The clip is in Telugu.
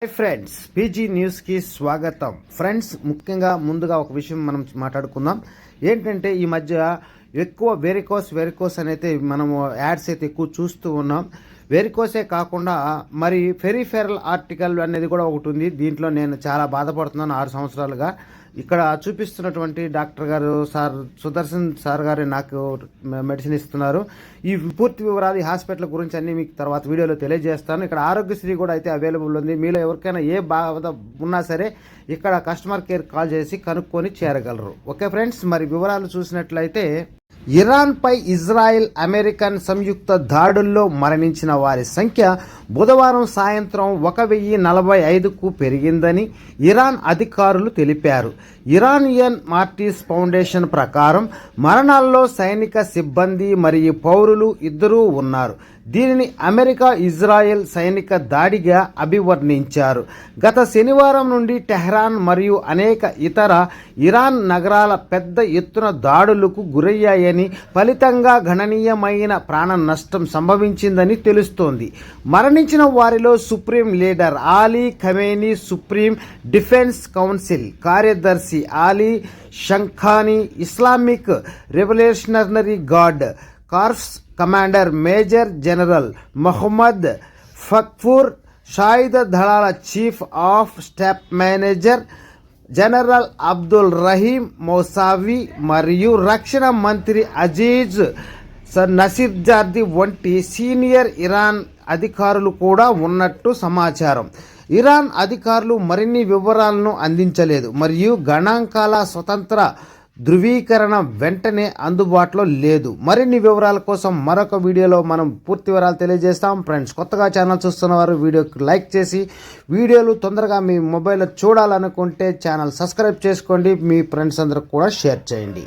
హాయ్ ఫ్రెండ్స్, పీజీ న్యూస్కి స్వాగతం. ఫ్రెండ్స్, ముఖ్యంగా ముందుగా ఒక విషయం మనం మాట్లాడుకుందాం. ఏంటంటే ఈ మధ్య ఎక్కువ వెరికోస్ అనేది మనము యాడ్స్ అయితే ఎక్కువ చూస్తూ ఉన్నాం. వెరికోసే కాకుండా మరి పెరిఫెరల్ ఆర్టికల్ అనేది కూడా ఒకటి ఉంది. దీంట్లో నేను చాలా బాధపడుతున్నాను 6 సంవత్సరాలుగా. ఇక్కడ చూపిస్తున్నటువంటి డాక్టర్ గారు సుదర్శన్ సార్ గారు నాకు మెడిసిన్ ఇస్తున్నారు. ఈ పూర్తి వివరాలు ఈ హాస్పిటల్ గురించి అన్ని మీకు తర్వాత వీడియోలో తెలియజేస్తాను. ఇక్కడ ఆరోగ్యశ్రీ కూడా అయితే అవైలబుల్ ఉంది. మీలో ఎవరికైనా ఏ బాధ ఉన్నా సరే ఇక్కడ కస్టమర్ కేర్ కాల్ చేసి కనుక్కొని చేరగలరు. ఓకే ఫ్రెండ్స్, మరి వివరాలు చూసినట్లయితే ఇరాన్పై ఇజ్రాయెల్ అమెరికన్ సంయుక్త దాడుల్లో మరణించిన వారి సంఖ్య బుధవారం సాయంత్రం 1045కు పెరిగిందని ఇరాన్ అధికారులు తెలిపారు. ఇరానియన్ మార్టీస్ ఫౌండేషన్ ప్రకారం మరణాల్లో సైనిక సిబ్బంది మరియు పౌరులు ఇద్దరూ ఉన్నారు. దీనిని అమెరికా ఇజ్రాయెల్ సైనిక దాడిగా అభివర్ణించారు. గత శనివారం నుండి టెహ్రాన్ మరియు అనేక ఇతర ఇరాన్ నగరాల పెద్ద ఎత్తున దాడులకు గురయ్యాయని, ఫలితంగా గణనీయమైన ప్రాణ నష్టం సంభవించిందని తెలుస్తోంది. మరణించిన వారిలో supreme leader Ali Khamenei, supreme defence council కార్యదర్శి Ali Shamkhani, Islamic revolutionary guard corps commander major general Mohammad Pakpour, సాయుధ దళాల chief of staff manager general Abdul Rahim Mousavi మరియు రక్షణ మంత్రి అజీజ్ నసీర్జాదీ వంటి సీనియర్ ఇరాన్ అధికారులు కూడా ఉన్నట్టు సమాచారం. ఇరాన్ అధికారులు మరిన్ని వివరాలను అందించలేదు మరియు గణాంకాల స్వతంత్ర ధృవీకరణ వెంటనే అందుబాటులో లేదు. మరిన్ని వివరాల కోసం మరొక వీడియోలో మనం పూర్తి వివరాలు తెలియజేస్తాం. ఫ్రెండ్స్, కొత్తగా ఛానల్ చూస్తున్నవారు వీడియోకి లైక్ చేసి వీడియోలు తొందరగా మీ మొబైల్లో చూడాలనుకుంటే ఛానల్ సబ్స్క్రైబ్ చేసుకోండి. మీ ఫ్రెండ్స్ అందరికి కూడా షేర్ చేయండి.